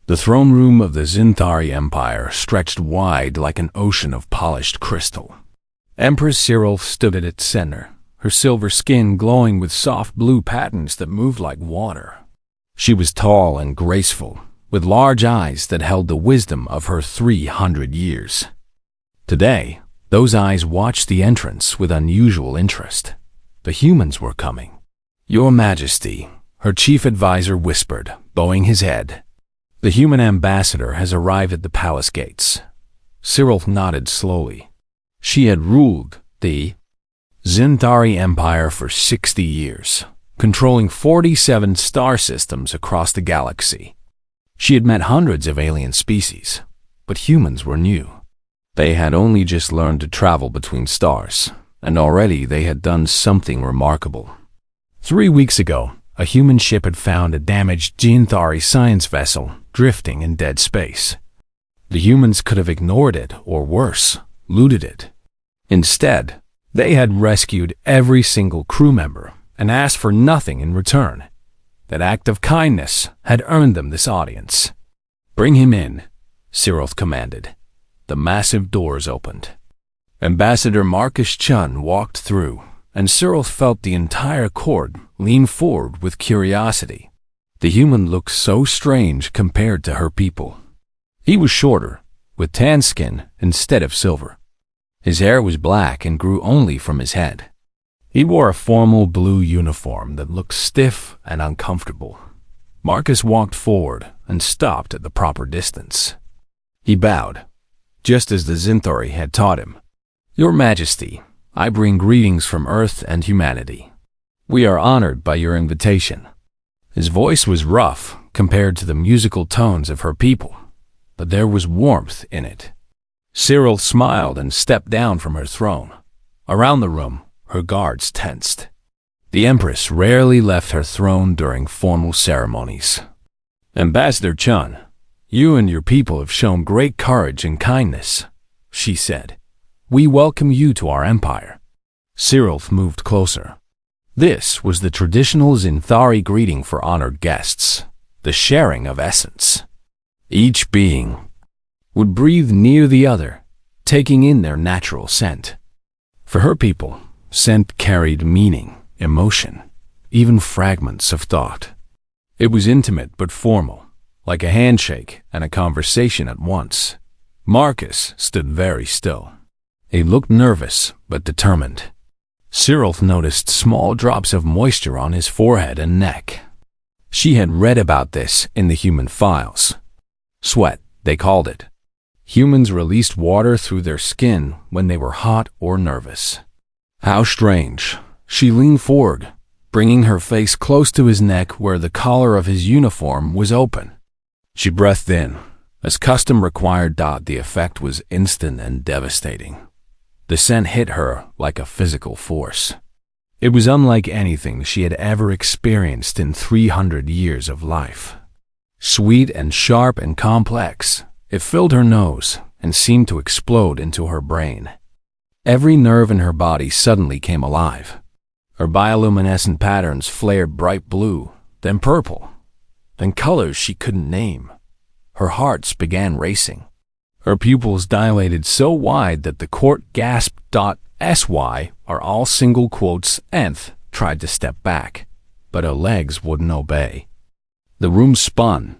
The throne room of the Zinthari Empire stretched wide like an ocean of polished crystal. Empress Cyril stood at its center, her silver skin glowing with soft blue patterns that moved like water. She was tall and graceful, with large eyes that held the wisdom of her 300 years. Today, those eyes watched the entrance with unusual interest. The humans were coming. "Your Majesty," her chief advisor whispered, bowing his head. "The human ambassador has arrived at the palace gates." Cyril nodded slowly. She had ruled the Zinthari Empire for 60 years, controlling 47 star systems across the galaxy. She had met hundreds of alien species, but humans were new. They had only just learned to travel between stars, and already they had done something remarkable. 3 weeks ago, a human ship had found a damaged Zinthari science vessel drifting in dead space. The humans could have ignored it, or worse, looted it. Instead, they had rescued every single crew member and asked for nothing in return. That act of kindness had earned them this audience. "Bring him in," Cyril commanded. The massive doors opened. Ambassador Marcus Chun walked through, and Cyril felt the entire court lean forward with curiosity. The human looked so strange compared to her people. He was shorter, with tan skin instead of silver. His hair was black and grew only from his head. He wore a formal blue uniform that looked stiff and uncomfortable. Marcus walked forward and stopped at the proper distance. He bowed, just as the Zinthari had taught him. "Your Majesty, I bring greetings from Earth and humanity. We are honored by your invitation." His voice was rough compared to the musical tones of her people, but there was warmth in it. Cyril smiled and stepped down from her throne. Around the room, her guards tensed. The Empress rarely left her throne during formal ceremonies. "Ambassador Chun, you and your people have shown great courage and kindness," she said. "We welcome you to our empire." Cyril moved closer. This was the traditional Zinthari greeting for honored guests, the sharing of essence. Each being would breathe near the other, taking in their natural scent. For her people, scent carried meaning, emotion, even fragments of thought. It was intimate but formal, like a handshake and a conversation at once. Marcus stood very still. He looked nervous but determined. Cyril noticed small drops of moisture on his forehead and neck. She had read about this in the human files. Sweat, they called it. Humans released water through their skin when they were hot or nervous. How strange. She leaned forward, bringing her face close to his neck where the collar of his uniform was open. She breathed in. As custom required, the effect was instant and devastating. The scent hit her like a physical force. It was unlike anything she had ever experienced in 300 years of life. Sweet and sharp and complex, it filled her nose and seemed to explode into her brain. Every nerve in her body suddenly came alive. Her bioluminescent patterns flared bright blue, then purple, then colors she couldn't name. Her heart began racing. Her pupils dilated so wide that the court gasped. "SY" are all single quotes. Nth tried to step back, but her legs wouldn't obey. The room spun.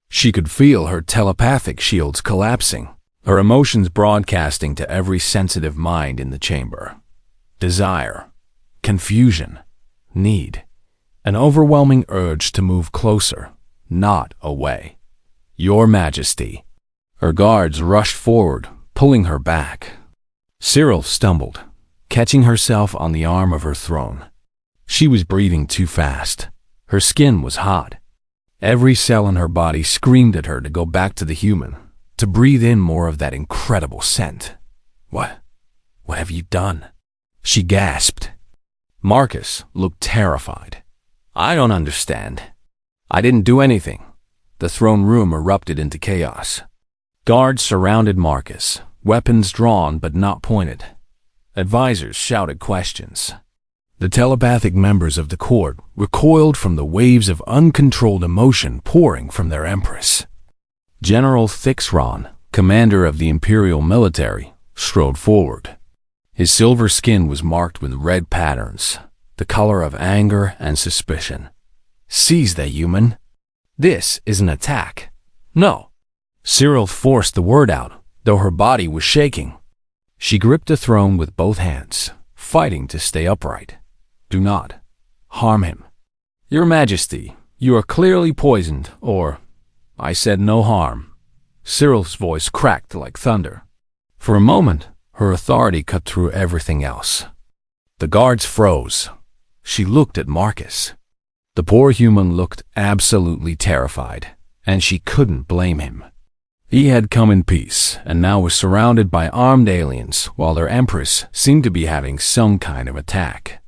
She could feel her telepathic shields collapsing, her emotions broadcasting to every sensitive mind in the chamber. Desire, confusion, need, an overwhelming urge to move closer, not away. "Your Majesty." Her guards rushed forward, pulling her back. Cyril stumbled, catching herself on the arm of her throne. She was breathing too fast. Her skin was hot. Every cell in her body screamed at her to go back to the human, to breathe in more of that incredible scent. What have you done?" she gasped. Marcus looked terrified. "I don't understand." "I didn't do anything." The throne room erupted into chaos. Guards surrounded Marcus, weapons drawn but not pointed. Advisors shouted questions. The telepathic members of the court recoiled from the waves of uncontrolled emotion pouring from their empress. General Thixron, commander of the Imperial military, strode forward. His silver skin was marked with red patterns, the color of anger and suspicion. "Seize the human. This is an attack." "No." Cyril forced the word out, though her body was shaking. She gripped the throne with both hands, fighting to stay upright. "Do not harm him." "Your Majesty, you are clearly poisoned, or—" "I said no harm." Cyril's voice cracked like thunder. For a moment, her authority cut through everything else. The guards froze. She looked at Marcus. The poor human looked absolutely terrified, and she couldn't blame him. He had come in peace, and now was surrounded by armed aliens, while their Empress seemed to be having some kind of attack.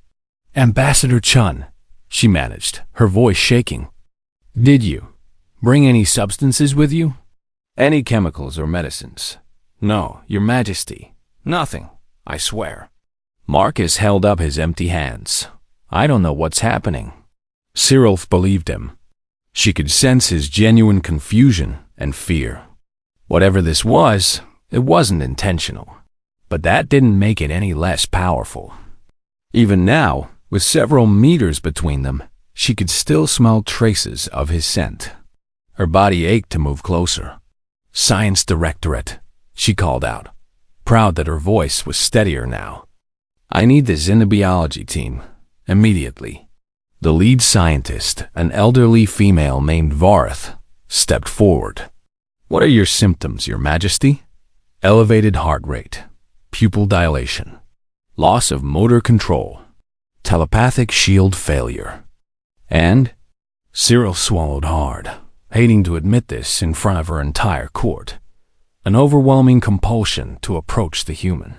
"Ambassador Chun," she managed, her voice shaking. "Did you bring any substances with you? Any chemicals or medicines?" "No, Your Majesty. Nothing, I swear." Marcus held up his empty hands. "I don't know what's happening." Cyril believed him. She could sense his genuine confusion and fear. Whatever this was, it wasn't intentional. But that didn't make it any less powerful. Even now, with several meters between them, she could still smell traces of his scent. Her body ached to move closer. "Science Directorate," she called out, proud that her voice was steadier now. "I need this in the biology team, immediately." The lead scientist, an elderly female named Vareth, stepped forward. "What are your symptoms, Your Majesty?" "Elevated heart rate, pupil dilation, loss of motor control, telepathic shield failure, and—" Cyril swallowed hard, hating to admit this in front of her entire court. An overwhelming compulsion to approach the human.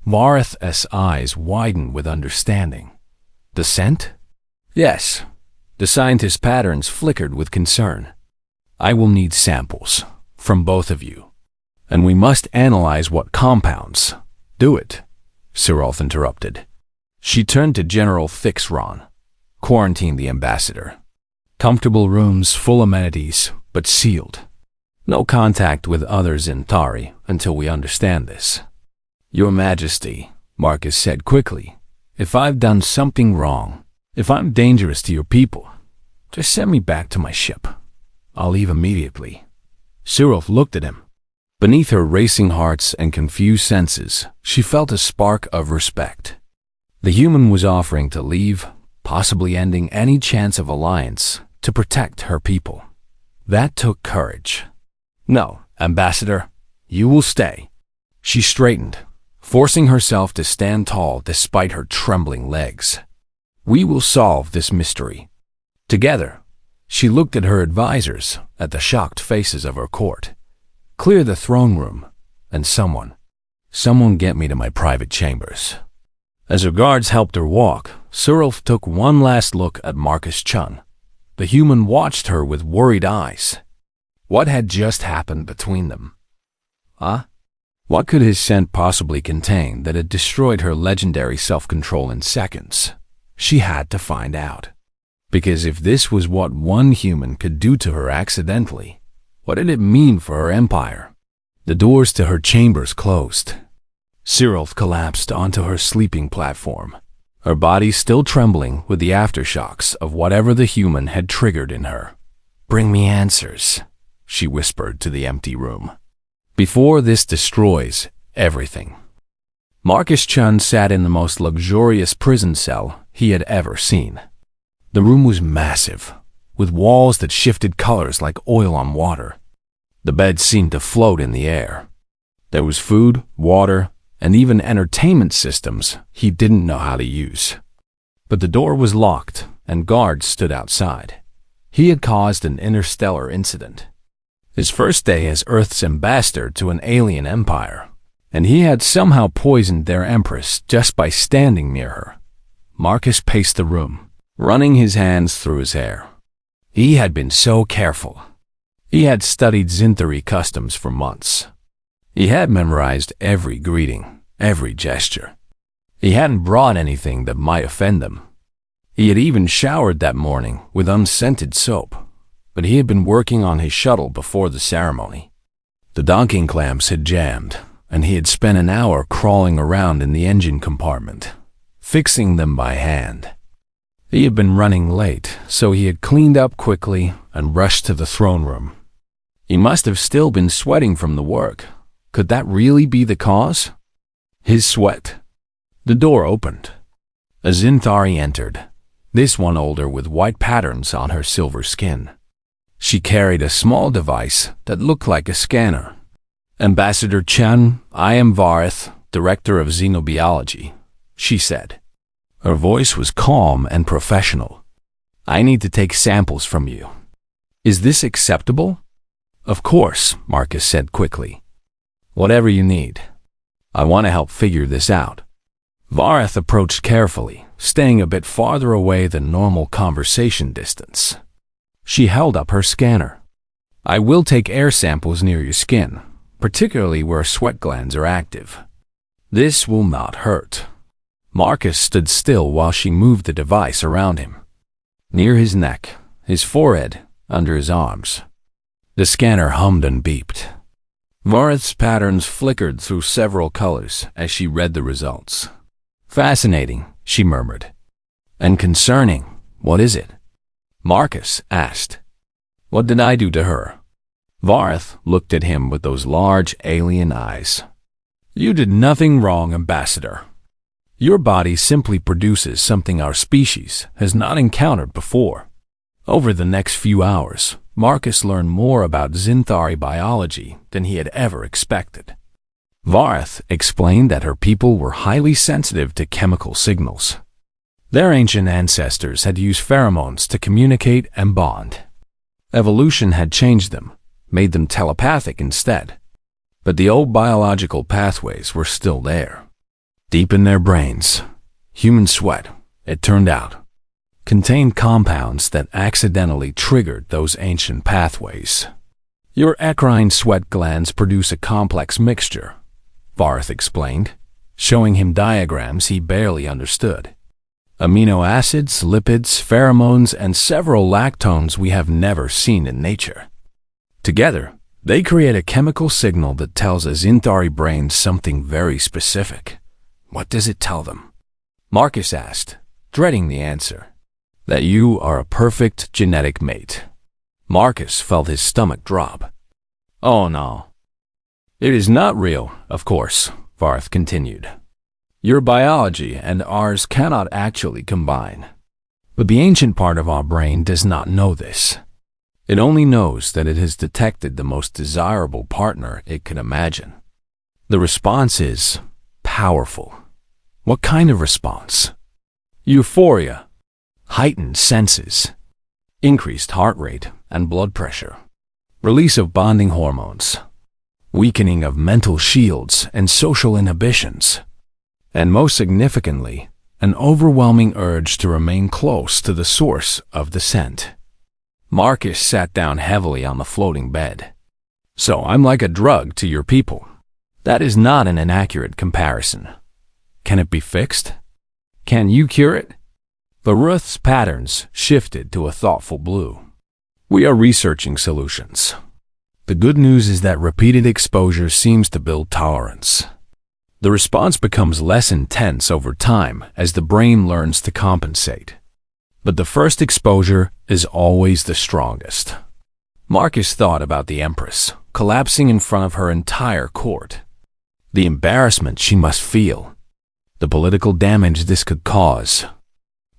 Vareth's eyes widened with understanding. "The scent?" "Yes." The scientist's patterns flickered with concern. "I will need samples from both of you, and we must analyze what compounds—" "Do it," Cyril interrupted. She turned to General Thixron. "Quarantine the ambassador. Comfortable rooms, full amenities, but sealed. No contact with others in Thari until we understand this." "Your Majesty," Marcus said quickly, "if I've done something wrong, if I'm dangerous to your people, just send me back to my ship. I'll leave immediately." Cyril looked at him. Beneath her racing hearts and confused senses, she felt a spark of respect. The human was offering to leave, possibly ending any chance of alliance, to protect her people. That took courage. "No, Ambassador, you will stay." She straightened, forcing herself to stand tall despite her trembling legs. "We will solve this mystery together." She looked at her advisors, at the shocked faces of her court. "Clear the throne room, and someone get me to my private chambers." As her guards helped her walk, Cyril took one last look at Marcus Chun. The human watched her with worried eyes. What had just happened between them? What could his scent possibly contain that had destroyed her legendary self-control in seconds? She had to find out. Because if this was what one human could do to her accidentally, what did it mean for her empire? The doors to her chambers closed. Cyril collapsed onto her sleeping platform, her body still trembling with the aftershocks of whatever the human had triggered in her. "Bring me answers," she whispered to the empty room, "before this destroys everything." Marcus Chun sat in the most luxurious prison cell he had ever seen. The room was massive, with walls that shifted colors like oil on water. The bed seemed to float in the air. There was food, water, and even entertainment systems he didn't know how to use. But the door was locked, and guards stood outside. He had caused an interstellar incident. His first day as Earth's ambassador to an alien empire, and he had somehow poisoned their Empress just by standing near her. Marcus paced the room, running his hands through his hair. He had been so careful. He had studied Zinthari customs for months. He had memorized every greeting, every gesture. He hadn't brought anything that might offend them. He had even showered that morning with unscented soap. but he had been working on his shuttle before the ceremony. The docking clamps had jammed, and he had spent an hour crawling around in the engine compartment, fixing them by hand. He had been running late, so he had cleaned up quickly and rushed to the throne room. He must have still been sweating from the work. Could that really be the cause? His sweat. The door opened. A Zinthari entered, this one older with white patterns on her silver skin. She carried a small device that looked like a scanner. "Ambassador Chen, I am Vareth, Director of Xenobiology," she said. Her voice was calm and professional. "I need to take samples from you. Is this acceptable?" "Of course," Marcus said quickly. "Whatever you need. I want to help figure this out." Vareth approached carefully, staying a bit farther away than normal conversation distance. She held up her scanner. "I will take air samples near your skin, particularly where sweat glands are active. This will not hurt." Marcus stood still while she moved the device around him. Near his neck, his forehead, under his arms. The scanner hummed and beeped. Vareth's patterns flickered through several colors as she read the results. "Fascinating," she murmured. "And concerning, what is it?" Marcus asked. "What did I do to her?" Vareth looked at him with those large alien eyes. "You did nothing wrong, Ambassador. Your body simply produces something our species has not encountered before." Over the next few hours, Marcus learned more about Zinthari biology than he had ever expected. Vareth explained that her people were highly sensitive to chemical signals. Their ancient ancestors had used pheromones to communicate and bond. Evolution had changed them, made them telepathic instead. But the old biological pathways were still there. Deep in their brains, human sweat, it turned out, contained compounds that accidentally triggered those ancient pathways. "Your eccrine sweat glands produce a complex mixture," Vareth explained, showing him diagrams he barely understood. "Amino acids, lipids, pheromones, and several lactones we have never seen in nature. Together, they create a chemical signal that tells a Zinthari brain something very specific." "What does it tell them?" Marcus asked, dreading the answer. "That you are a perfect genetic mate." Marcus felt his stomach drop. "Oh no. It is not real, of course," Vareth continued. "Your biology and ours cannot actually combine. But the ancient part of our brain does not know this. It only knows that it has detected the most desirable partner it can imagine. The response is powerful." "What kind of response?" "Euphoria, heightened senses, increased heart rate and blood pressure, release of bonding hormones, weakening of mental shields and social inhibitions, and most significantly, an overwhelming urge to remain close to the source of the scent." Marcus sat down heavily on the floating bed. "So I'm like a drug to your people. That is not an inaccurate comparison. Can it be fixed? Can you cure it?" Vareth's patterns shifted to a thoughtful blue. "We are researching solutions. The good news is that repeated exposure seems to build tolerance. The response becomes less intense over time as the brain learns to compensate. But the first exposure is always the strongest." Marcus thought about the Empress, collapsing in front of her entire court. The embarrassment she must feel. The political damage this could cause.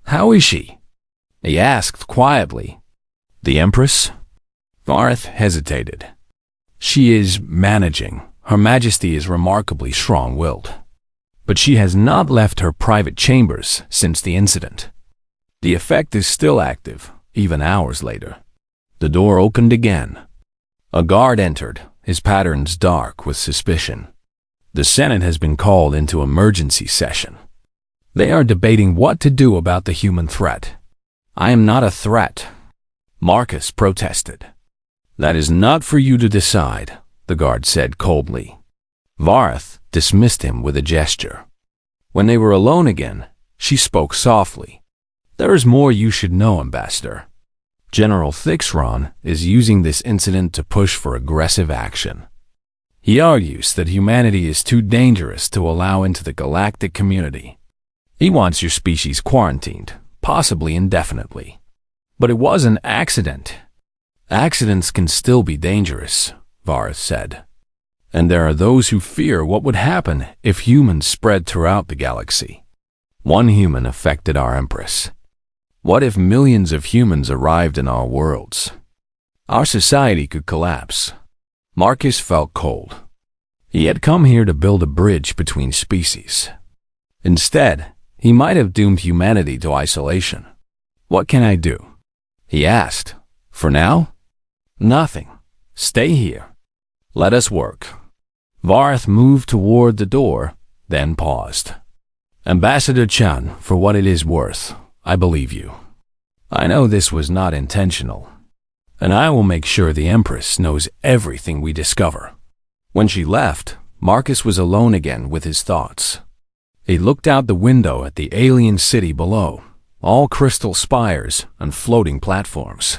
"How is she?" he asked quietly. "The Empress?" Vareth hesitated. "She is managing. Her Majesty is remarkably strong-willed. But she has not left her private chambers since the incident. The effect is still active, even hours later." The door opened again. A guard entered, his patterns dark with suspicion. "The Senate has been called into emergency session. They are debating what to do about the human threat." "I am not a threat," Marcus protested. "That is not for you to decide," the guard said coldly. Vareth dismissed him with a gesture. When they were alone again, she spoke softly. "There is more you should know, Ambassador. General Thixron is using this incident to push for aggressive action. He argues that humanity is too dangerous to allow into the galactic community. He wants your species quarantined, possibly indefinitely. But it was an accident. Accidents can still be dangerous, Vareth said. And there are those who fear what would happen if humans spread throughout the galaxy. One human affected our Empress. What if millions of humans arrived in our worlds? Our society could collapse. Marcus felt cold. He had come here to build a bridge between species. Instead, he might have doomed humanity to isolation. What can I do? He asked. For now? Nothing. Stay here. Let us work. Vareth moved toward the door, then paused. Ambassador Chan, for what it is worth, I believe you. I know this was not intentional, and I will make sure the Empress knows everything we discover. When she left, Marcus was alone again with his thoughts. He looked out the window at the alien city below, all crystal spires and floating platforms.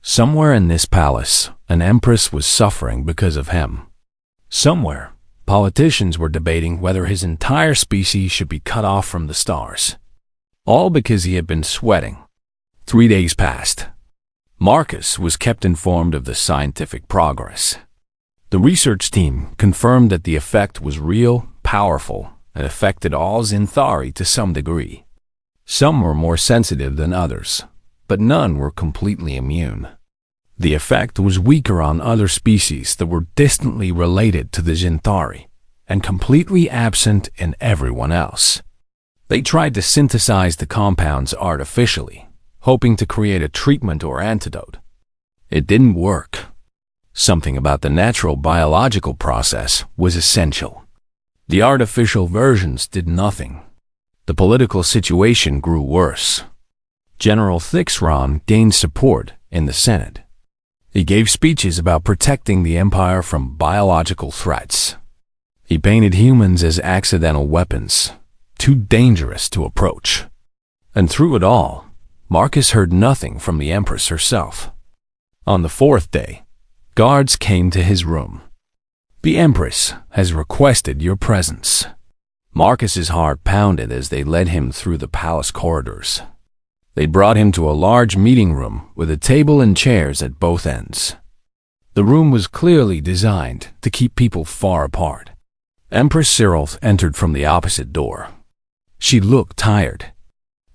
Somewhere in this palace, an Empress was suffering because of him. Somewhere, politicians were debating whether his entire species should be cut off from the stars. All because he had been sweating. 3 days passed. Marcus was kept informed of the scientific progress. The research team confirmed that the effect was real, powerful, and affected all Zinthari to some degree. Some were more sensitive than others, but none were completely immune. The effect was weaker on other species that were distantly related to the Zinthari, and completely absent in everyone else. They tried to synthesize the compounds artificially, hoping to create a treatment or antidote. It didn't work. Something about the natural biological process was essential. The artificial versions did nothing. The political situation grew worse. General Thixron gained support in the Senate. He gave speeches about protecting the Empire from biological threats. He painted humans as accidental weapons, too dangerous to approach. And through it all, Marcus heard nothing from the Empress herself. On the 4th day, guards came to his room. The Empress has requested your presence. Marcus's heart pounded as they led him through the palace corridors. They brought him to a large meeting room with a table and chairs at both ends. The room was clearly designed to keep people far apart. Empress Cyril entered from the opposite door. She looked tired.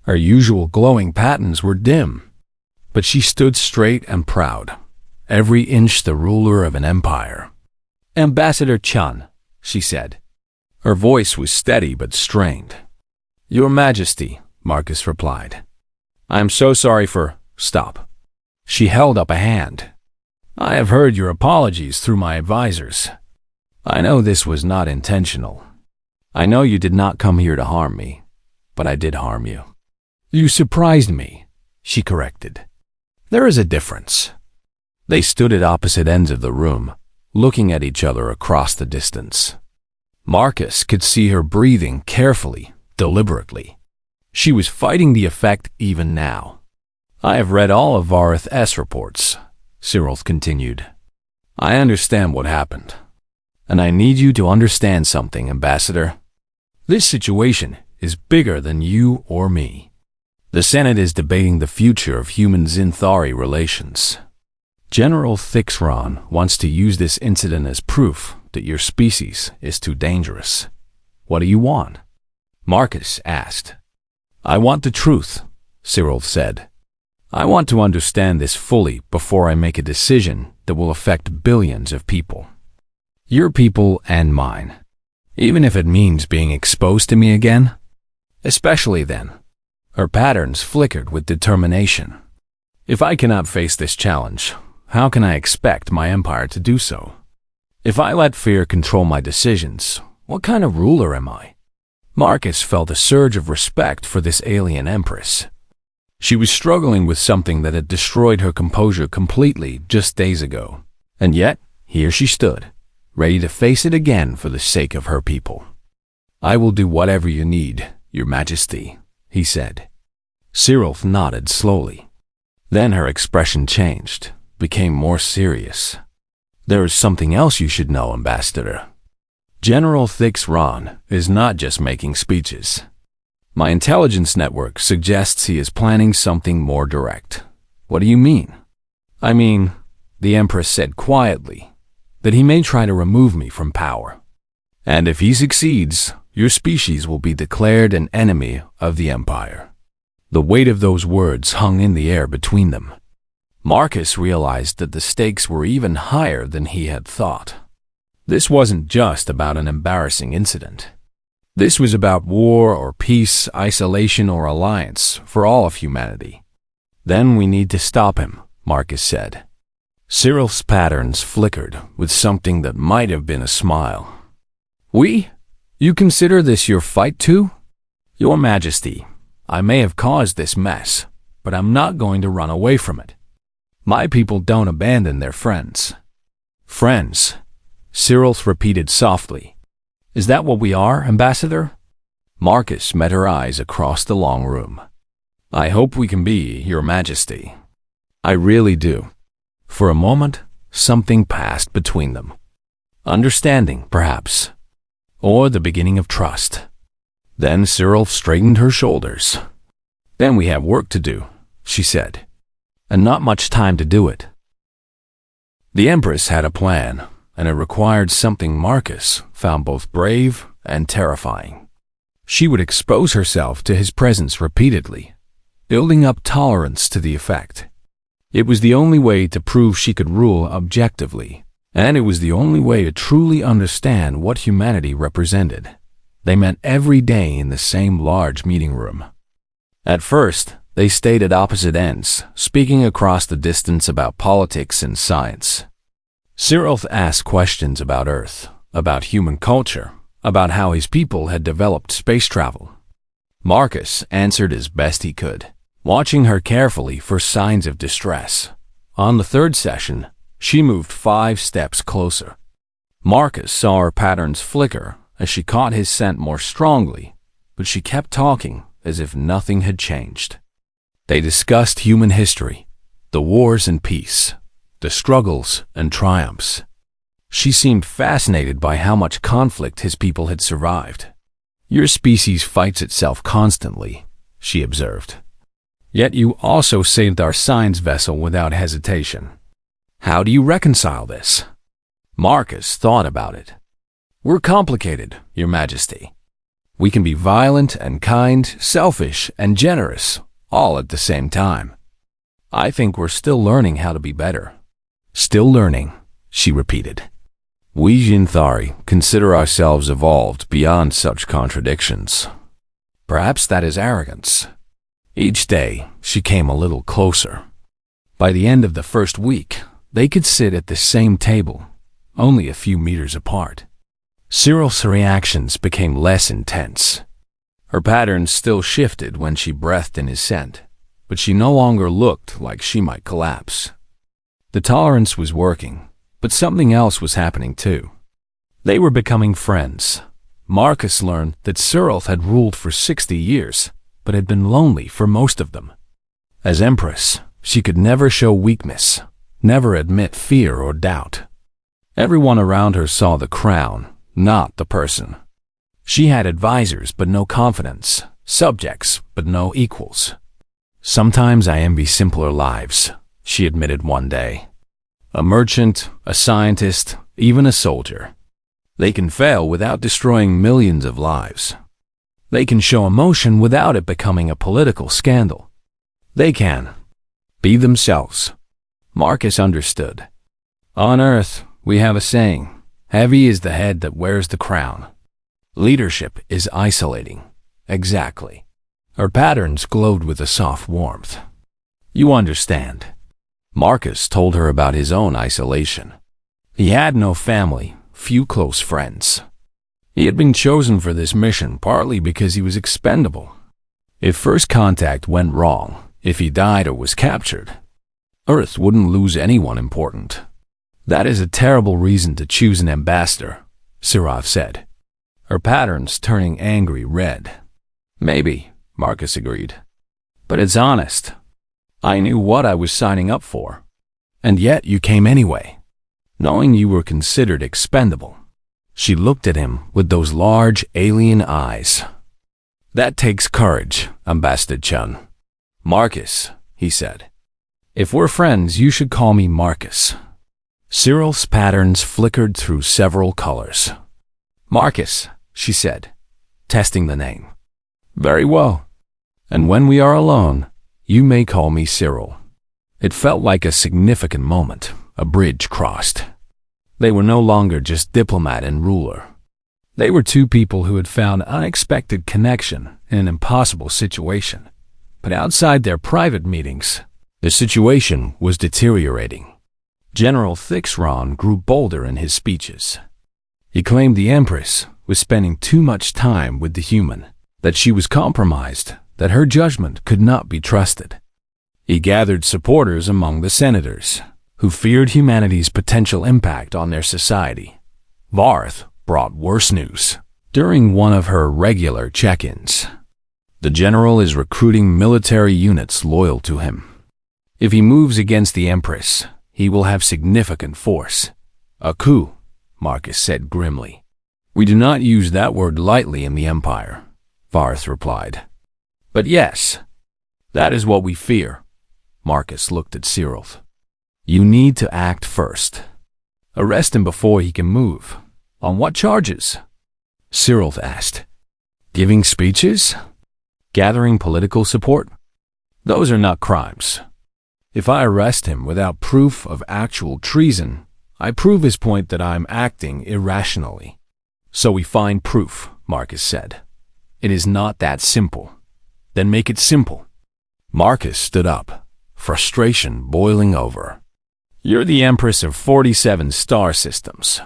Her usual glowing patterns were dim, but she stood straight and proud, every inch the ruler of an empire. Ambassador Chan, she said. Her voice was steady but strained. Your Majesty, Marcus replied. I am so sorry for... Stop. She held up a hand. I have heard your apologies through my advisors. I know this was not intentional. I know you did not come here to harm me, but I did harm you. You surprised me, she corrected. There is a difference. They stood at opposite ends of the room, looking at each other across the distance. Marcus could see her breathing carefully, deliberately. She was fighting the effect even now. I have read all of Vareth S. reports, Cyril continued. I understand what happened. And I need you to understand something, Ambassador. This situation is bigger than you or me. The Senate is debating the future of human-Zinthari relations. General Thixron wants to use this incident as proof that your species is too dangerous. What do you want? Marcus asked. I want the truth, Cyril said. I want to understand this fully before I make a decision that will affect billions of people. Your people and mine. Even if it means being exposed to me again. Especially then. Her patterns flickered with determination. If I cannot face this challenge, how can I expect my empire to do so? If I let fear control my decisions, what kind of ruler am I? Marcus felt a surge of respect for this alien Empress. She was struggling with something that had destroyed her composure completely just days ago. And yet, here she stood, ready to face it again for the sake of her people. I will do whatever you need, Your Majesty, he said. Cyril nodded slowly. Then her expression changed, became more serious. "There is something else you should know, Ambassador. General Thix-Ron is not just making speeches. My intelligence network suggests he is planning something more direct." "What do you mean?" "I mean," the Empress said quietly, "that he may try to remove me from power. And if he succeeds, your species will be declared an enemy of the Empire." The weight of those words hung in the air between them. Marcus realized that the stakes were even higher than he had thought. This wasn't just about an embarrassing incident. This was about war or peace, isolation or alliance for all of humanity. "Then we need to stop him," Marcus said. Cyril's patterns flickered with something that might have been a smile. "We? You consider this your fight too?" "Your Majesty, I may have caused this mess, but I'm not going to run away from it. My people don't abandon their friends." "Friends," Cyril repeated softly. "Is that what we are, Ambassador?" Marcus met her eyes across the long room. "I hope we can be, Your Majesty. I really do." For a moment, something passed between them. Understanding, perhaps, or the beginning of trust. Then Cyril straightened her shoulders. "Then we have work to do," she said, "and not much time to do it." The Empress had a plan, and it required something Marcus found both brave and terrifying. She would expose herself to his presence repeatedly, building up tolerance to the effect. It was the only way to prove she could rule objectively, and it was the only way to truly understand what humanity represented. They met every day in the same large meeting room. At first, they stayed at opposite ends, speaking across the distance about politics and science. Cyril asked questions about Earth, about human culture, about how his people had developed space travel. Marcus answered as best he could, watching her carefully for signs of distress. On the third session, she moved 5 steps closer. Marcus saw her patterns flicker as she caught his scent more strongly, but she kept talking as if nothing had changed. They discussed human history, the wars and peace, the struggles and triumphs. She seemed fascinated by how much conflict his people had survived. "Your species fights itself constantly," she observed. "Yet you also saved our science vessel without hesitation. How do you reconcile this?" Marcus thought about it. "We're complicated, Your Majesty. We can be violent and kind, selfish and generous, all at the same time. I think we're still learning how to be better." "Still learning," she repeated. "We Jinthari consider ourselves evolved beyond such contradictions." Perhaps that is arrogance. Each day, she came a little closer. By the end of the first week, they could sit at the same table, only a few meters apart. Cyril's reactions became less intense. Her patterns still shifted when she breathed in his scent, but she no longer looked like she might collapse. The tolerance was working, but something else was happening too. They were becoming friends. Marcus learned that Cyril had ruled for 60 years, but had been lonely for most of them. As Empress, she could never show weakness, never admit fear or doubt. Everyone around her saw the crown, not the person. She had advisors but no confidence, subjects but no equals. "Sometimes I envy simpler lives," she admitted one day. "A merchant, a scientist, even a soldier. They can fail without destroying millions of lives. They can show emotion without it becoming a political scandal. They can be themselves." Marcus understood. "On Earth, we have a saying, 'Heavy is the head that wears the crown.' Leadership is isolating." Exactly. Her patterns glowed with a soft warmth. "You understand." Marcus told her about his own isolation. He had no family, few close friends. He had been chosen for this mission partly because he was expendable. If first contact went wrong, if he died or was captured, Earth wouldn't lose anyone important. "That is a terrible reason to choose an ambassador," Sirov said, her patterns turning angry red. "Maybe," Marcus agreed. "But it's honest. I knew what I was signing up for. And yet you came anyway, knowing you were considered expendable. She looked at him with those large alien eyes. That takes courage, Ambassador Chun. Marcus, he said. If we're friends, you should call me Marcus. Cyril's patterns flickered through several colors. Marcus, she said, testing the name. Very well. And when we are alone, you may call me Cyril. It felt like a significant moment, a bridge crossed. They were no longer just diplomat and ruler. They were two people who had found unexpected connection in an impossible situation. But outside their private meetings, the situation was deteriorating. General Thixron grew bolder in his speeches. He claimed the Empress was spending too much time with the human, that she was compromised, that her judgment could not be trusted. He gathered supporters among the senators, who feared humanity's potential impact on their society. Varth brought worse news. During one of her regular check-ins, the general is recruiting military units loyal to him. If he moves against the Empress, he will have significant force. A coup, Marcus said grimly. We do not use that word lightly in the Empire, Varth replied. But yes, that is what we fear. Marcus looked at Cyril. You need to act first. Arrest him before he can move. On what charges? Cyril asked. Giving speeches? Gathering political support? Those are not crimes. If I arrest him without proof of actual treason, I prove his point that I'm acting irrationally. So we find proof, Marcus said. It is not that simple. Then make it simple. Marcus stood up, frustration boiling over. You're the Empress of 47 star systems.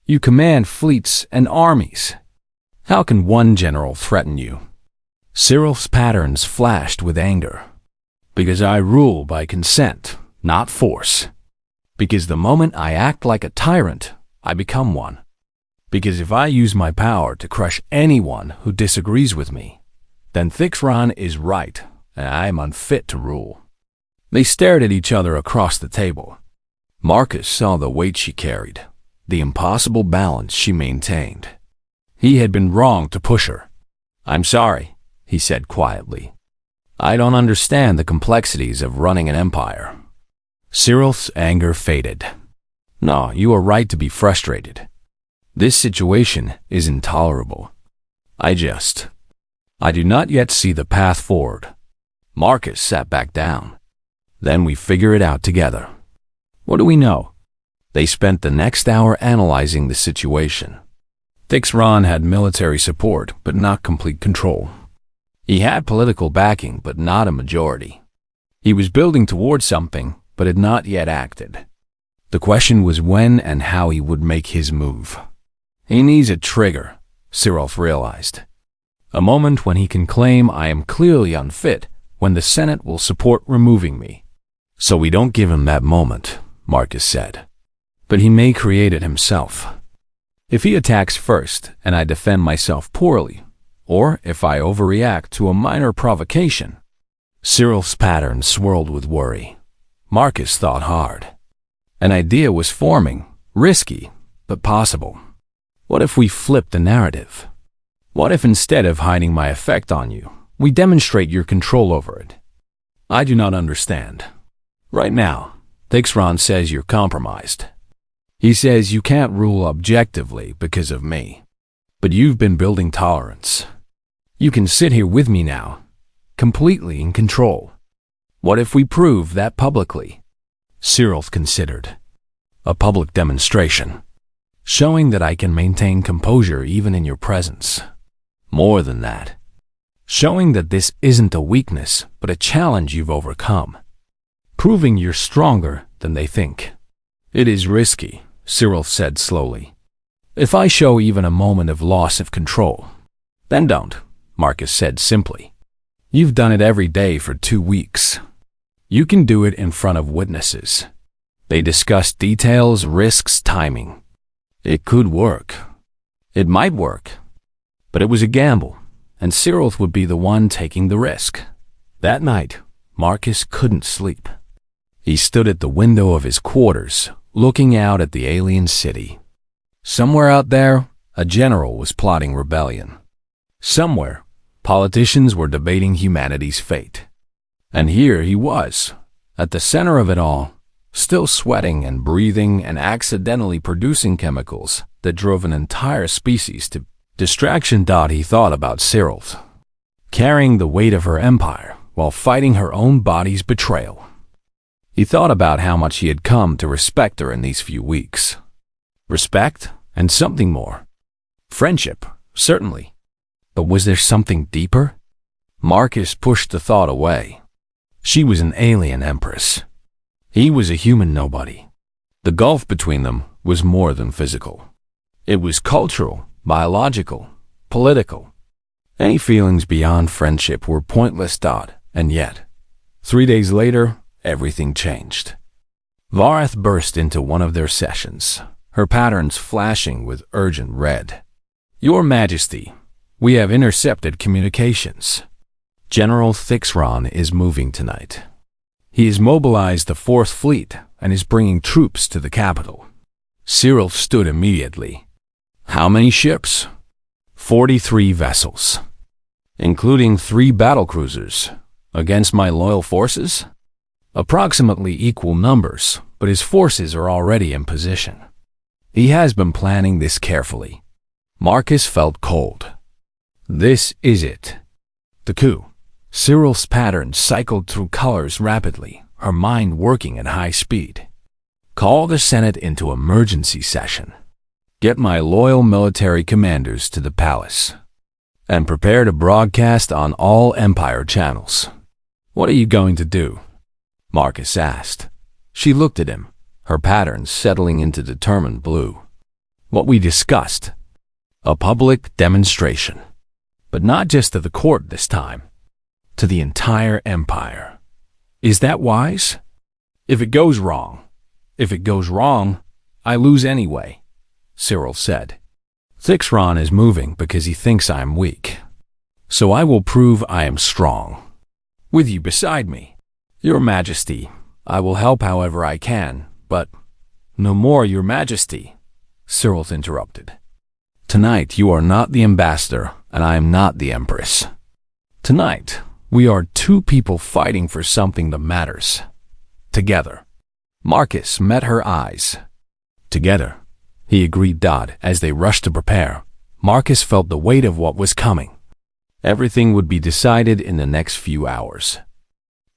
You command fleets and armies. How can one general threaten you? Cyril's patterns flashed with anger. Because I rule by consent, not force. Because the moment I act like a tyrant, I become one. Because if I use my power to crush anyone who disagrees with me, then Thixron is right, and I am unfit to rule. They stared at each other across the table. Marcus saw the weight she carried, the impossible balance she maintained. He had been wrong to push her. I'm sorry, he said quietly. I don't understand the complexities of running an empire. Cyril's anger faded. No, you are right to be frustrated. This situation is intolerable. I do not yet see the path forward. Marcus sat back down. Then we figure it out together. What do we know? They spent the next hour analyzing the situation. Thixron had military support, but not complete control. He had political backing, but not a majority. He was building towards something, but had not yet acted. The question was when and how he would make his move. He needs a trigger, Cyril realized. A moment when he can claim I am clearly unfit, when the Senate will support removing me. So we don't give him that moment, Marcus said. But he may create it himself. If he attacks first and I defend myself poorly, or if I overreact to a minor provocation. Cyril's pattern swirled with worry. Marcus thought hard. An idea was forming, risky, but possible. What if we flip the narrative? What if instead of hiding my effect on you, we demonstrate your control over it? I do not understand. Right now, Thixron says you're compromised. He says you can't rule objectively because of me. But you've been building tolerance. You can sit here with me now, completely in control. What if we prove that publicly? Cyril considered. A public demonstration, showing that I can maintain composure even in your presence. More than that, showing that this isn't a weakness, but a challenge you've overcome. Proving you're stronger than they think. It is risky, Cyril said slowly. If I show even a moment of loss of control, then don't, Marcus said simply. You've done it every day for 2 weeks. You can do it in front of witnesses. They discussed details, risks, timing. It could work. It might work. But it was a gamble, and Cyril would be the one taking the risk. That night, Marcus couldn't sleep. He stood at the window of his quarters, looking out at the alien city. Somewhere out there, a general was plotting rebellion. Somewhere, politicians were debating humanity's fate. And here he was, at the center of it all, still sweating and breathing and accidentally producing chemicals that drove an entire species to distraction. He thought about Cyril's, carrying the weight of her empire while fighting her own body's betrayal. He thought about how much he had come to respect her in these few weeks. Respect and something more. Friendship, certainly. But was there something deeper? Marcus pushed the thought away. She was an alien empress. He was a human nobody. The gulf between them was more than physical. It was cultural, biological, political. Any feelings beyond friendship were pointless. And yet, 3 days later, everything changed. Vareth burst into one of their sessions, her patterns flashing with urgent red. Your Majesty, we have intercepted communications. General Thixron is moving tonight. He has mobilized the 4th Fleet and is bringing troops to the capital. Cyril stood immediately. How many ships? 43 vessels, including 3 battlecruisers, against my loyal forces? Approximately equal numbers, but his forces are already in position. He has been planning this carefully. Marcus felt cold. This is it. The coup. Cyril's pattern cycled through colors rapidly, her mind working at high speed. Call the Senate into emergency session. Get my loyal military commanders to the palace. And prepare to broadcast on all Empire channels. What are you going to do? Marcus asked. She looked at him, her patterns settling into determined blue. What we discussed. A public demonstration. But not just to the court this time. To the entire empire. Is that wise? If it goes wrong, I lose anyway, Cyril said. Thixron is moving because he thinks I am weak. So I will prove I am strong. With you beside me. Your Majesty, I will help however I can, but no more, Your Majesty, Cyril interrupted. Tonight you are not the ambassador, and I am not the Empress. Tonight, we are 2 people fighting for something that matters. Together. Marcus met her eyes. Together, he agreed. As they rushed to prepare, Marcus felt the weight of what was coming. Everything would be decided in the next few hours.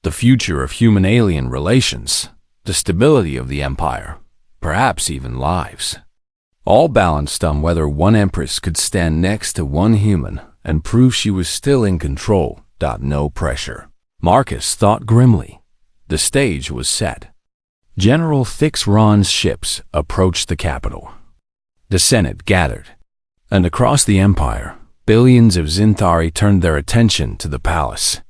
The future of human-alien relations, the stability of the empire, perhaps even lives. All balanced on whether one empress could stand next to one human and prove she was still in control. No pressure. Marcus thought grimly. The stage was set. General Thixron's ships approached the capital. The Senate gathered. And across the empire, billions of Zinthari turned their attention to the palace,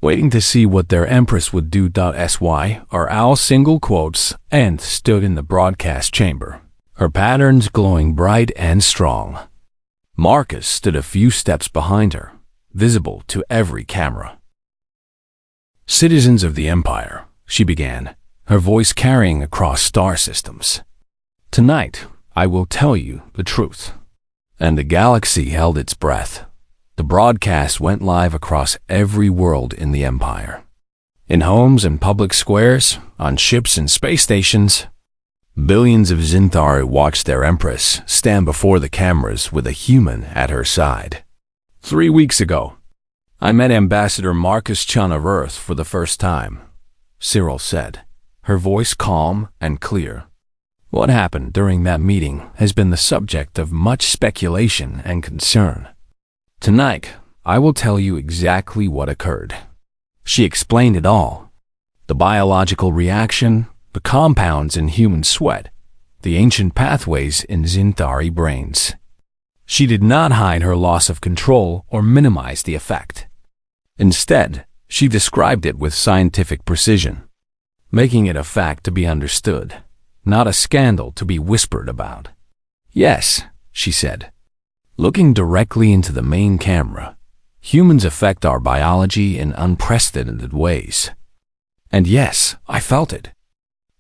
waiting to see what their empress would do. Sy or owl single quotes and stood in the broadcast chamber, her patterns glowing bright and strong. Marcus stood a few steps behind her, visible to every camera. Citizens of the Empire, she began, her voice carrying across star systems. Tonight, I will tell you the truth. And the galaxy held its breath. The broadcast went live across every world in the Empire. In homes and public squares, on ships and space stations, billions of Zinthari watched their Empress stand before the cameras with a human at her side. 3 weeks ago, I met Ambassador Marcus Chun of Earth for the first time, Cyril said, her voice calm and clear. What happened during that meeting has been the subject of much speculation and concern. Tonight, I will tell you exactly what occurred. She explained it all. The biological reaction, the compounds in human sweat, the ancient pathways in Zinthari brains. She did not hide her loss of control or minimize the effect. Instead, she described it with scientific precision, making it a fact to be understood, not a scandal to be whispered about. Yes, she said, looking directly into the main camera, humans affect our biology in unprecedented ways. And yes, I felt it.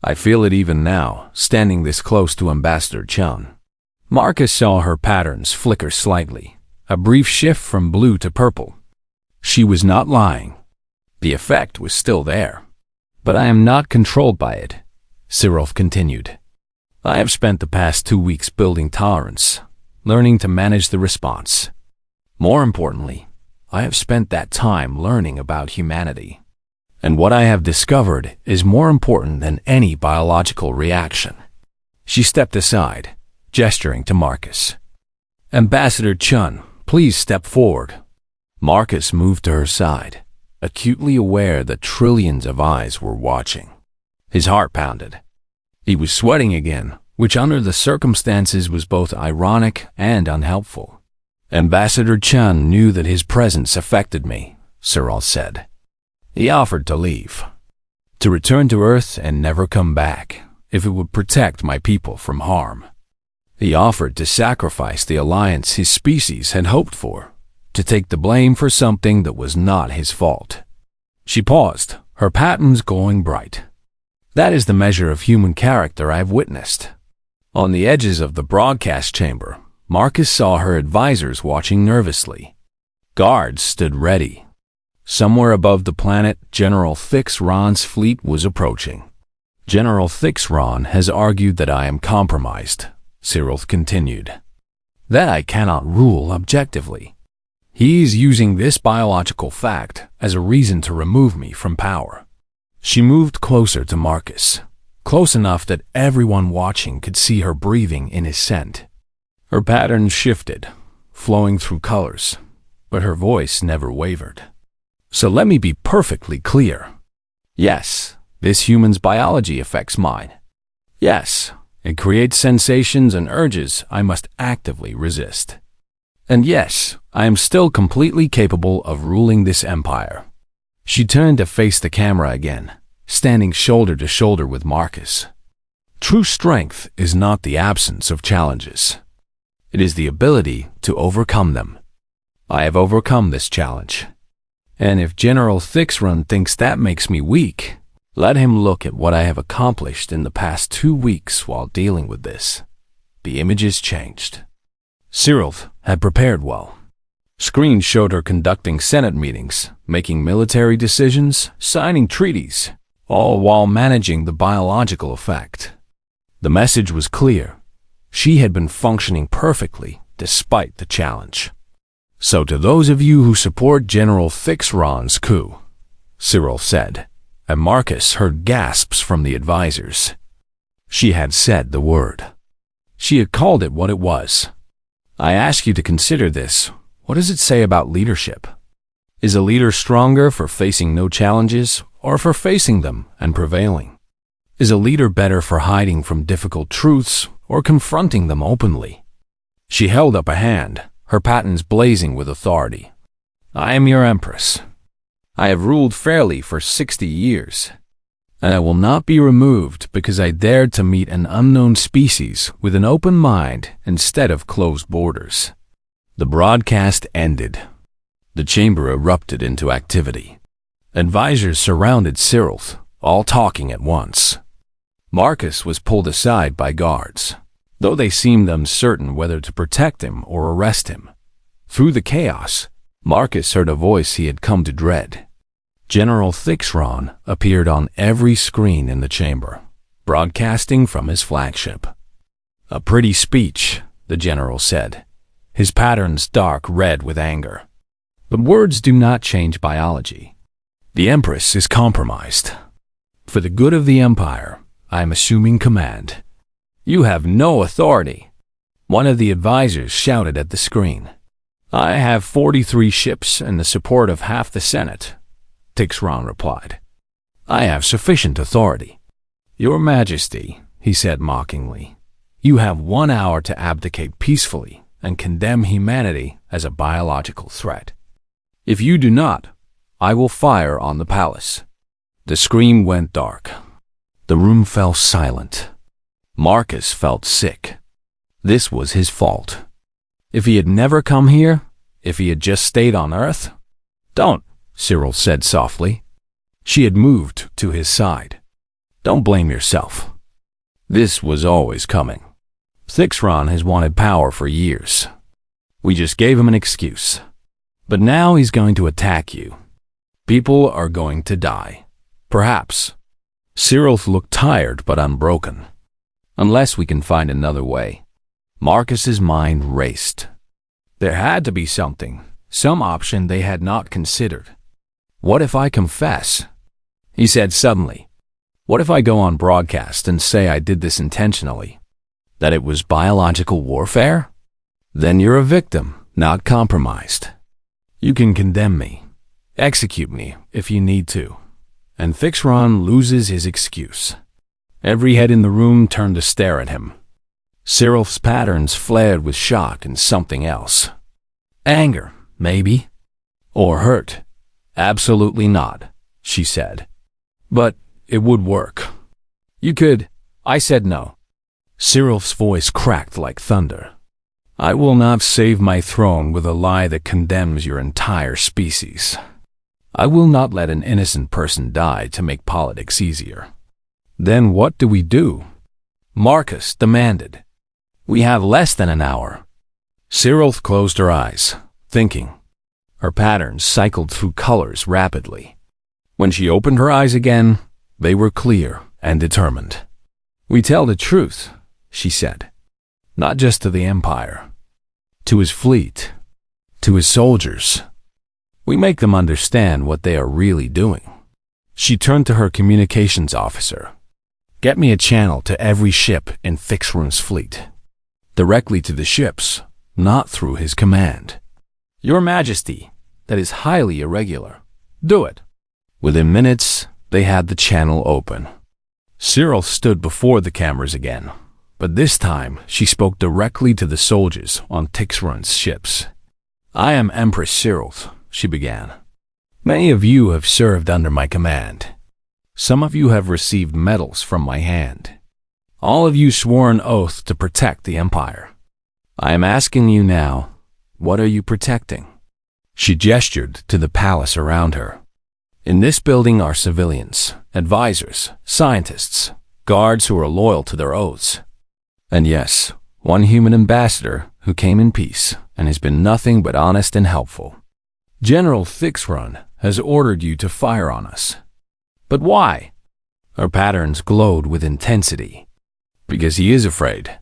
I feel it even now, standing this close to Ambassador Chun. Marcus saw her patterns flicker slightly, a brief shift from blue to purple. She was not lying. The effect was still there. But I am not controlled by it, Cyril continued. I have spent the past 2 weeks building tolerance, learning to manage the response. More importantly, I have spent that time learning about humanity. And what I have discovered is more important than any biological reaction. She stepped aside, gesturing to Marcus. Ambassador Chun, please step forward. Marcus moved to her side, acutely aware that trillions of eyes were watching. His heart pounded. He was sweating again, which under the circumstances was both ironic and unhelpful. Ambassador Chun knew that his presence affected me, Cyril said. He offered to leave, to return to Earth and never come back, if it would protect my people from harm. He offered to sacrifice the alliance his species had hoped for, to take the blame for something that was not his fault. She paused, her patterns glowing bright. That is the measure of human character I have witnessed. On the edges of the broadcast chamber, Marcus saw her advisors watching nervously. Guards stood ready. Somewhere above the planet, General Thix-Ron's fleet was approaching. General Thix-Ron has argued that I am compromised, Cyril continued. That I cannot rule objectively. He is using this biological fact as a reason to remove me from power. She moved closer to Marcus, close enough that everyone watching could see her breathing in his scent. Her patterns shifted, flowing through colors, but her voice never wavered. So let me be perfectly clear. Yes, this human's biology affects mine. Yes, it creates sensations and urges I must actively resist. And yes, I am still completely capable of ruling this empire. She turned to face the camera again, standing shoulder to shoulder with Marcus. True strength is not the absence of challenges. It is the ability to overcome them. I have overcome this challenge. And if General Thix-Ron thinks that makes me weak, let him look at what I have accomplished in the past 2 weeks while dealing with this. The images changed. Cyril had prepared well. Screens showed her conducting Senate meetings, making military decisions, signing treaties, all while managing the biological effect. The message was clear. She had been functioning perfectly despite the challenge. So to those of you who support General Thix-Ron's coup, Cyril said, and Marcus heard gasps from the advisors. She had said the word. She had called it what it was. I ask you to consider this. What does it say about leadership? Is a leader stronger for facing no challenges or for facing them and prevailing? Is a leader better for hiding from difficult truths or confronting them openly? She held up a hand, her patterns blazing with authority. I am your Empress. I have ruled fairly for 60 years, and I will not be removed because I dared to meet an unknown species with an open mind instead of closed borders. The broadcast ended. The chamber erupted into activity. Advisors surrounded Cyril, all talking at once. Marcus was pulled aside by guards, though they seemed uncertain whether to protect him or arrest him. Through the chaos, Marcus heard a voice he had come to dread. General Thix-Ron appeared on every screen in the chamber, broadcasting from his flagship. A pretty speech, the general said, his patterns dark red with anger. But words do not change biology. The Empress is compromised. For the good of the Empire, I am assuming command. You have no authority, one of the advisors shouted at the screen. I have 43 ships and the support of half the Senate, Thix-Ron replied. I have sufficient authority. Your Majesty, he said mockingly, you have 1 hour to abdicate peacefully and condemn humanity as a biological threat. If you do not, I will fire on the palace. The screen went dark. The room fell silent. Marcus felt sick. This was his fault. If he had never come here, if he had just stayed on Earth? Don't, Cyril said softly. She had moved to his side. Don't blame yourself. This was always coming. Thixron has wanted power for years. We just gave him an excuse. But now he's going to attack you. People are going to die. Perhaps. Cyril looked tired but unbroken. Unless we can find another way. Marcus's mind raced. There had to be something, some option they had not considered. What if I confess? He said suddenly. What if I go on broadcast and say I did this intentionally? That it was biological warfare? Then you're a victim, not compromised. You can condemn me, execute me if you need to. And Thixron loses his excuse. Every head in the room turned to stare at him. Cyril's patterns flared with shock and something else. Anger, maybe. Or hurt. Absolutely not, she said. But it would work. You could. I said no. Cyril's voice cracked like thunder. I will not save my throne with a lie that condemns your entire species. I will not let an innocent person die to make politics easier. Then what do we do? Marcus demanded. We have less than an hour. Cyril closed her eyes, thinking. Her patterns cycled through colors rapidly. When she opened her eyes again, they were clear and determined. We tell the truth, she said. Not just to the Empire. To his fleet. To his soldiers. We make them understand what they are really doing. She turned to her communications officer. Get me a channel to every ship in Thixron's fleet. Directly to the ships, not through his command. Your Majesty, that is highly irregular. Do it. Within minutes, they had the channel open. Cyril stood before the cameras again, but this time she spoke directly to the soldiers on Thixron's ships. I am Empress Cyril, she began. Many of you have served under my command. Some of you have received medals from my hand. All of you swore an oath to protect the Empire. I am asking you now, what are you protecting? She gestured to the palace around her. In this building are civilians, advisors, scientists, guards who are loyal to their oaths. And yes, one human ambassador who came in peace and has been nothing but honest and helpful. General Thixron has ordered you to fire on us. But why? Her patterns glowed with intensity. Because he is afraid.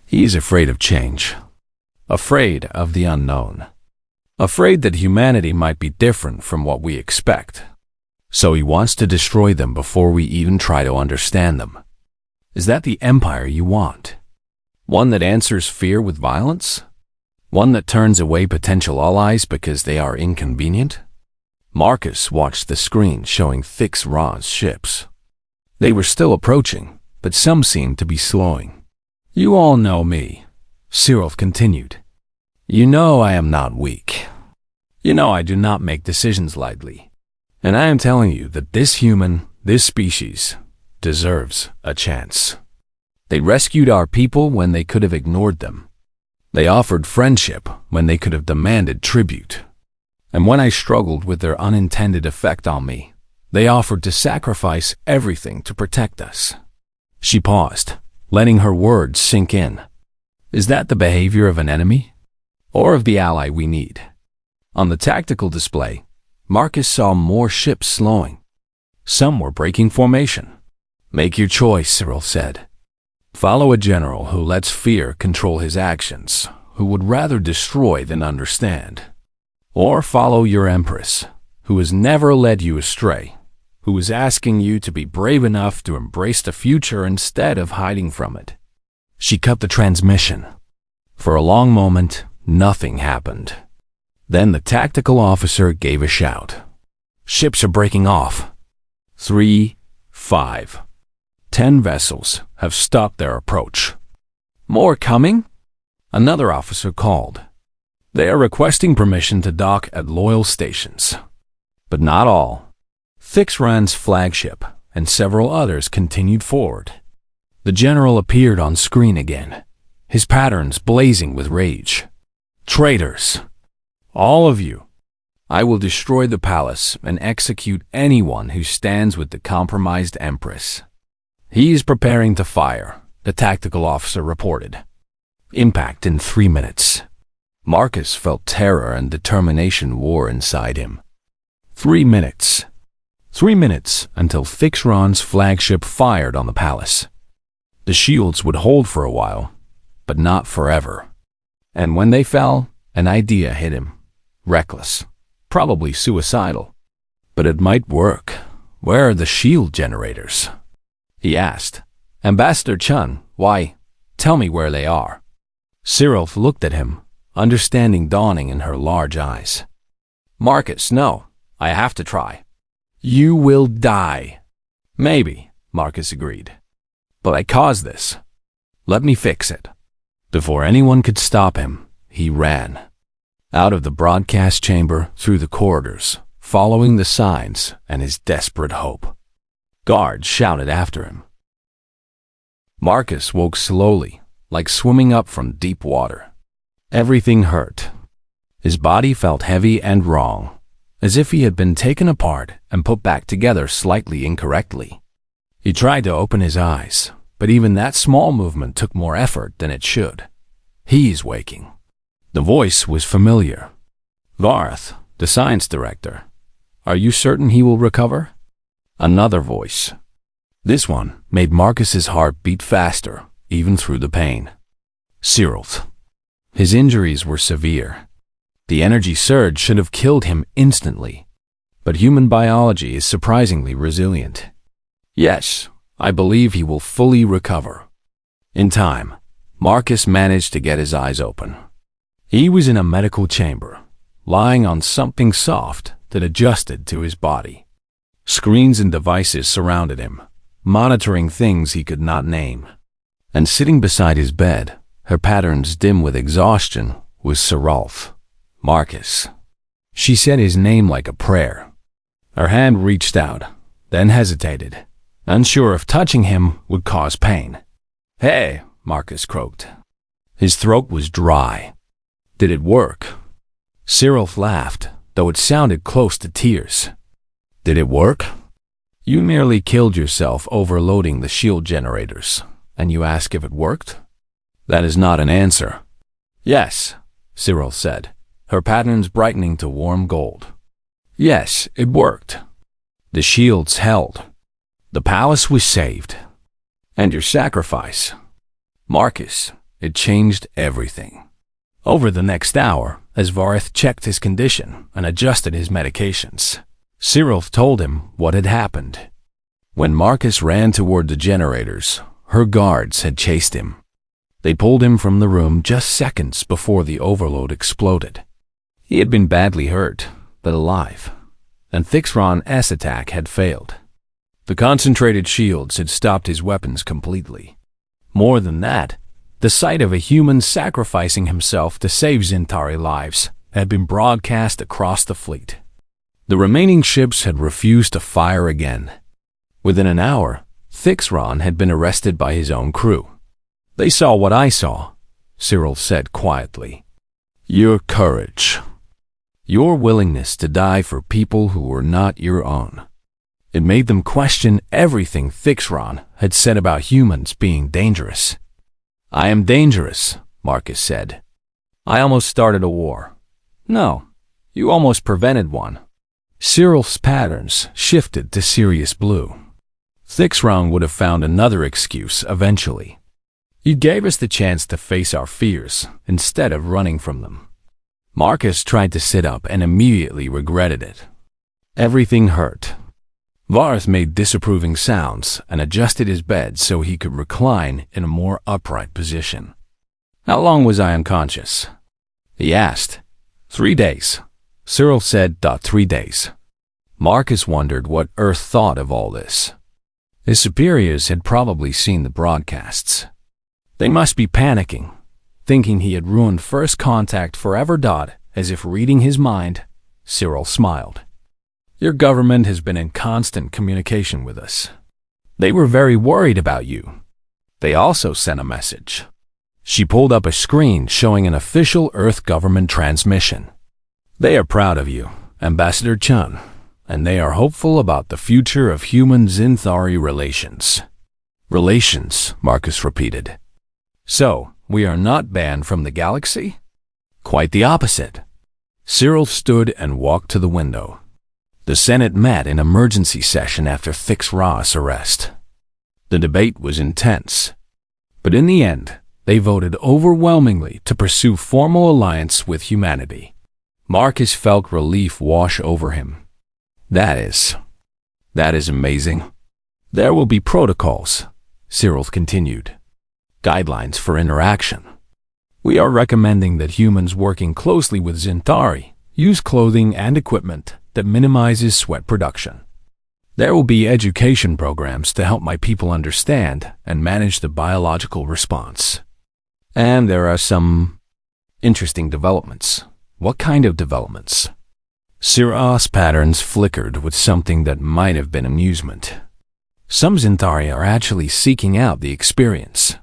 He is afraid of change. Afraid of the unknown. Afraid that humanity might be different from what we expect. So he wants to destroy them before we even try to understand them. Is that the empire you want? One that answers fear with violence? One that turns away potential allies because they are inconvenient? Marcus watched the screen showing Thixron's ships. They were still approaching, but some seemed to be slowing. You all know me, Cyril continued. You know I am not weak. You know I do not make decisions lightly. And I am telling you that this human, this species, deserves a chance. They rescued our people when they could have ignored them. They offered friendship when they could have demanded tribute. And when I struggled with their unintended effect on me, they offered to sacrifice everything to protect us. She paused, letting her words sink in. Is that the behavior of an enemy? Or of the ally we need? On the tactical display, Marcus saw more ships slowing. Some were breaking formation. Make your choice, Cyril said. Follow a general who lets fear control his actions, who would rather destroy than understand. Or follow your Empress, who has never led you astray, who is asking you to be brave enough to embrace the future instead of hiding from it. She cut the transmission. For a long moment, nothing happened. Then the tactical officer gave a shout. Ships are breaking off. 3, 5, 10 vessels have stopped their approach. More coming? Another officer called. They are requesting permission to dock at loyal stations. But not all. Thixron's flagship and several others continued forward. The general appeared on screen again, his patterns blazing with rage. Traitors! All of you! I will destroy the palace and execute anyone who stands with the compromised Empress. He is preparing to fire, the tactical officer reported. Impact in 3 minutes. Marcus felt terror and determination war inside him. 3 minutes. 3 minutes until Thixron's flagship fired on the palace. The shields would hold for a while, but not forever. And when they fell, an idea hit him. Reckless. Probably suicidal. But it might work. Where are the shield generators? He asked. Ambassador Chun, why? Tell me where they are. Cyril looked at him, understanding dawning in her large eyes. Marcus, no. I have to try. You will die. Maybe, Marcus agreed. But I caused this. Let me fix it. Before anyone could stop him, he ran. Out of the broadcast chamber, through the corridors, following the signs and his desperate hope. Guards shouted after him. Marcus woke slowly, like swimming up from deep water. Everything hurt. His body felt heavy and wrong, as if he had been taken apart and put back together slightly incorrectly. He tried to open his eyes, but even that small movement took more effort than it should. He's waking. The voice was familiar. Varth, the science director. Are you certain he will recover? Another voice. This one made Marcus's heart beat faster, even through the pain. Cyril. His injuries were severe. The energy surge should have killed him instantly. But human biology is surprisingly resilient. Yes, I believe he will fully recover. In time, Marcus managed to get his eyes open. He was in a medical chamber, lying on something soft that adjusted to his body. Screens and devices surrounded him, monitoring things he could not name. And sitting beside his bed, her patterns dim with exhaustion, was Siralf. Marcus. She said his name like a prayer. Her hand reached out, then hesitated, unsure if touching him would cause pain. Hey, Marcus croaked. His throat was dry. Did it work? Cyril laughed, though it sounded close to tears. Did it work? You merely killed yourself overloading the shield generators, and you ask if it worked? That is not an answer. Yes, Cyril said, her patterns brightening to warm gold. Yes, it worked. The shields held. The palace was saved. And your sacrifice. Marcus, it changed everything. Over the next hour, as Varth checked his condition and adjusted his medications, Cyril told him what had happened. When Marcus ran toward the generators, her guards had chased him. They pulled him from the room just seconds before the overload exploded. He had been badly hurt, but alive, and Thixron's attack had failed. The concentrated shields had stopped his weapons completely. More than that, the sight of a human sacrificing himself to save Zintari lives had been broadcast across the fleet. The remaining ships had refused to fire again. Within an hour, Thixron had been arrested by his own crew. They saw what I saw, Cyril said quietly. Your courage. Your willingness to die for people who were not your own. It made them question everything Thixron had said about humans being dangerous. I am dangerous, Marcus said. I almost started a war. No, you almost prevented one. Cyril's patterns shifted to serious blue. Thixron would have found another excuse eventually. You gave us the chance to face our fears instead of running from them. Marcus tried to sit up and immediately regretted it. Everything hurt. Varth made disapproving sounds and adjusted his bed so he could recline in a more upright position. How long was I unconscious? He asked. 3 days. Cyril said, 3 days. Marcus wondered what Earth thought of all this. His superiors had probably seen the broadcasts. They must be panicking, thinking he had ruined first contact forever. As if reading his mind, Cyril smiled. Your government has been in constant communication with us. They were very worried about you. They also sent a message. She pulled up a screen showing an official Earth government transmission. They are proud of you, Ambassador Chun, and they are hopeful about the future of human-Zinthari relations. Relations, Marcus repeated. So, we are not banned from the galaxy? Quite the opposite. Cyril stood and walked to the window. The Senate met in emergency session after Thix Ra's arrest. The debate was intense, but in the end, they voted overwhelmingly to pursue formal alliance with humanity. Marcus felt relief wash over him. That is amazing. There will be protocols, Cyril continued. Guidelines for interaction. We are recommending that humans working closely with Zinthari use clothing and equipment that minimizes sweat production. There will be education programs to help my people understand and manage the biological response. And there are some interesting developments. What kind of developments? Cyril's patterns flickered with something that might have been amusement. Some Zinthari are actually seeking out the experience.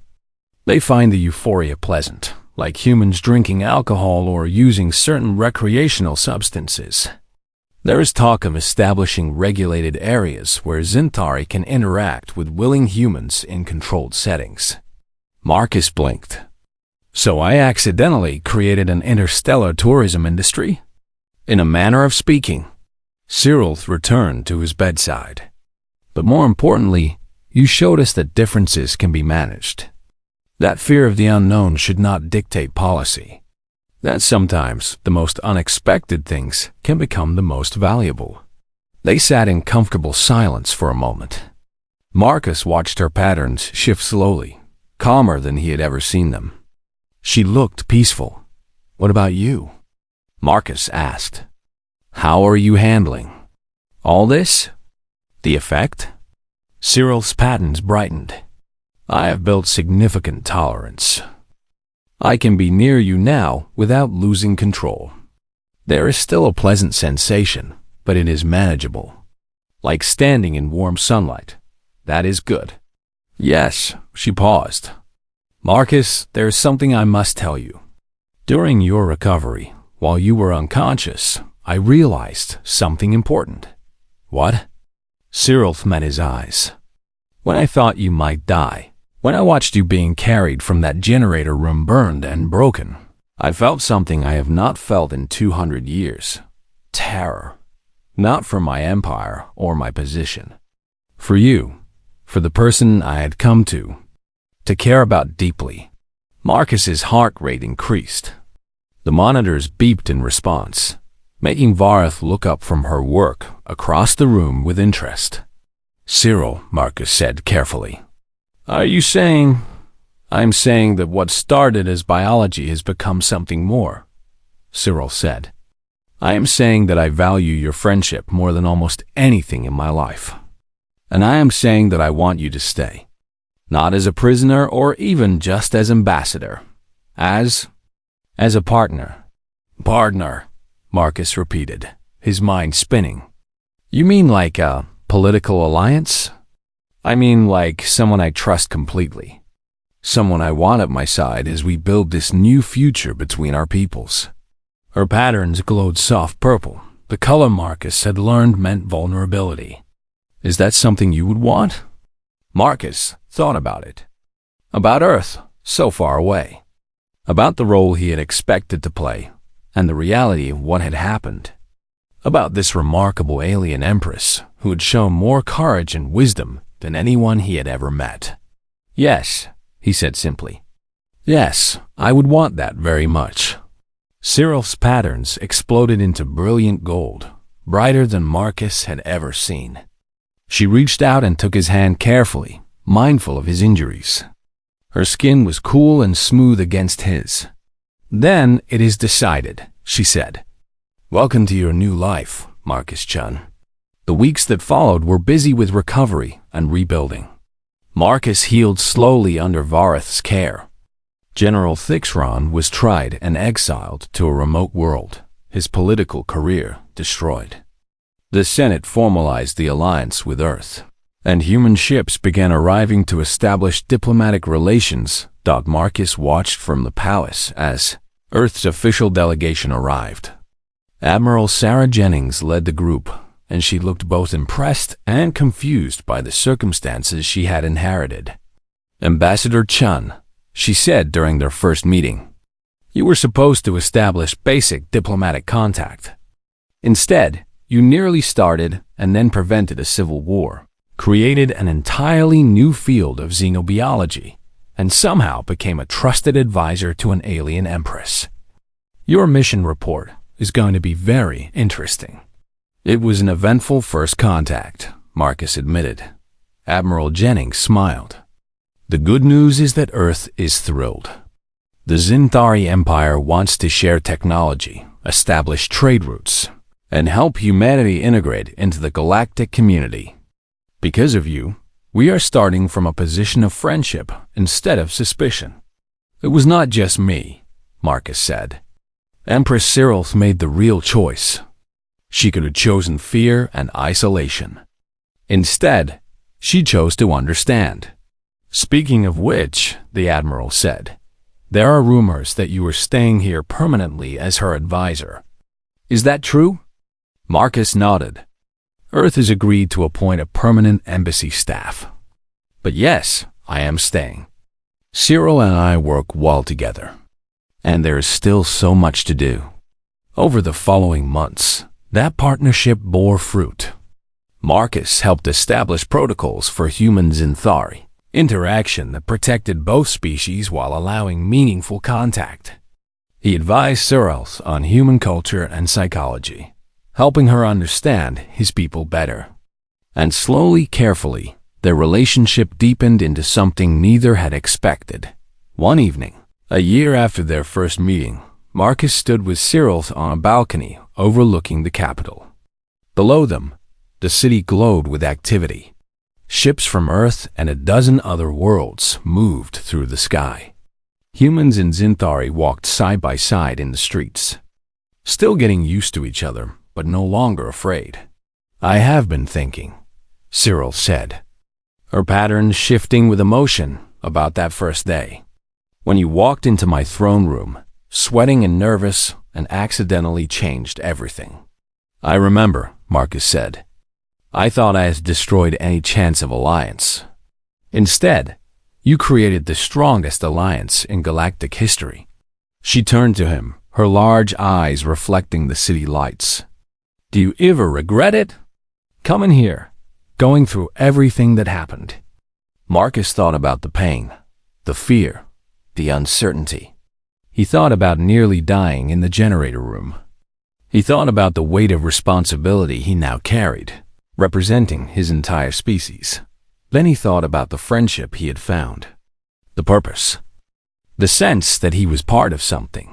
They find the euphoria pleasant, like humans drinking alcohol or using certain recreational substances. There is talk of establishing regulated areas where Zinthari can interact with willing humans in controlled settings. Marcus blinked. So I accidentally created an interstellar tourism industry? In a manner of speaking. Cyril returned to his bedside. But more importantly, you showed us that differences can be managed. That fear of the unknown should not dictate policy. That sometimes the most unexpected things can become the most valuable. They sat in comfortable silence for a moment. Marcus watched her patterns shift slowly, calmer than he had ever seen them. She looked peaceful. What about you? Marcus asked. How are you handling all this? The effect? Cyril's patterns brightened. I have built significant tolerance. I can be near you now without losing control. There is still a pleasant sensation, but it is manageable. Like standing in warm sunlight. That is good. Yes, she paused. Marcus, there is something I must tell you. During your recovery, while you were unconscious, I realized something important. What? Cyril met his eyes. When I thought you might die, when I watched you being carried from that generator room burned and broken, I felt something I have not felt in 200 years. Terror. Not for my empire or my position. For you. For the person I had come to care about deeply. Marcus's heart rate increased. The monitors beeped in response, making Vareth look up from her work across the room with interest. Cyril, Marcus said carefully. Are you saying? I'm saying that what started as biology has become something more, Cyril said. I am saying that I value your friendship more than almost anything in my life. And I am saying that I want you to stay. Not as a prisoner or even just as ambassador. As a partner. Partner, Marcus repeated, his mind spinning. You mean like a political alliance? I mean like someone I trust completely. Someone I want at my side as we build this new future between our peoples. Her patterns glowed soft purple. The color Marcus had learned meant vulnerability. Is that something you would want? Marcus thought about it. About Earth, so far away. About the role he had expected to play, and the reality of what had happened. About this remarkable alien Empress who had shown more courage and wisdom than anyone he had ever met. Yes, he said simply. Yes, I would want that very much. Cyril's patterns exploded into brilliant gold, brighter than Marcus had ever seen. She reached out and took his hand carefully, mindful of his injuries. Her skin was cool and smooth against his. Then it is decided, she said. Welcome to your new life, Marcus Chun. The weeks that followed were busy with recovery and rebuilding. Marcus healed slowly under Vareth's care. General Thixron was tried and exiled to a remote world, his political career destroyed. The Senate formalized the alliance with Earth, and human ships began arriving to establish diplomatic relations. Marcus watched from the palace as Earth's official delegation arrived. Admiral Sarah Jennings led the group, and she looked both impressed and confused by the circumstances she had inherited. "Ambassador Chun," she said during their first meeting, "you were supposed to establish basic diplomatic contact. Instead, you nearly started and then prevented a civil war, created an entirely new field of xenobiology, and somehow became a trusted advisor to an alien empress. Your mission report is going to be very interesting." "It was an eventful first contact," Marcus admitted. Admiral Jennings smiled. "The good news is that Earth is thrilled. The Xinthari Empire wants to share technology, establish trade routes, and help humanity integrate into the galactic community. Because of you, we are starting from a position of friendship instead of suspicion." "It was not just me," Marcus said. "Empress Cyril made the real choice. She could have chosen fear and isolation. Instead, she chose to understand." "Speaking of which," the Admiral said, "there are rumors that you are staying here permanently as her advisor. Is that true?" Marcus nodded. "Earth has agreed to appoint a permanent embassy staff. But yes, I am staying. Cyril and I work well together, and there is still so much to do." Over the following months, that partnership bore fruit. Marcus helped establish protocols for humans in Xinthari, interaction that protected both species while allowing meaningful contact. He advised Cyril on human culture and psychology, helping her understand his people better. And slowly, carefully, their relationship deepened into something neither had expected. One evening, a year after their first meeting, Marcus stood with Cyril on a balcony overlooking the capital. Below them, the city glowed with activity. Ships from Earth and a dozen other worlds moved through the sky. Humans in Xinthari walked side by side in the streets, still getting used to each other, but no longer afraid. "I have been thinking," Cyril said, her pattern shifting with emotion about that first day. "When you walked into my throne room, sweating and nervous, and accidentally changed everything." "I remember," Marcus said. "I thought I had destroyed any chance of alliance. Instead, you created the strongest alliance in galactic history." She turned to him, her large eyes reflecting the city lights. "Do you ever regret it? Coming here, going through everything that happened." Marcus thought about the pain, the fear, the uncertainty. He thought about nearly dying in the generator room. He thought about the weight of responsibility he now carried, representing his entire species. Then he thought about the friendship he had found, the purpose, the sense that he was part of something.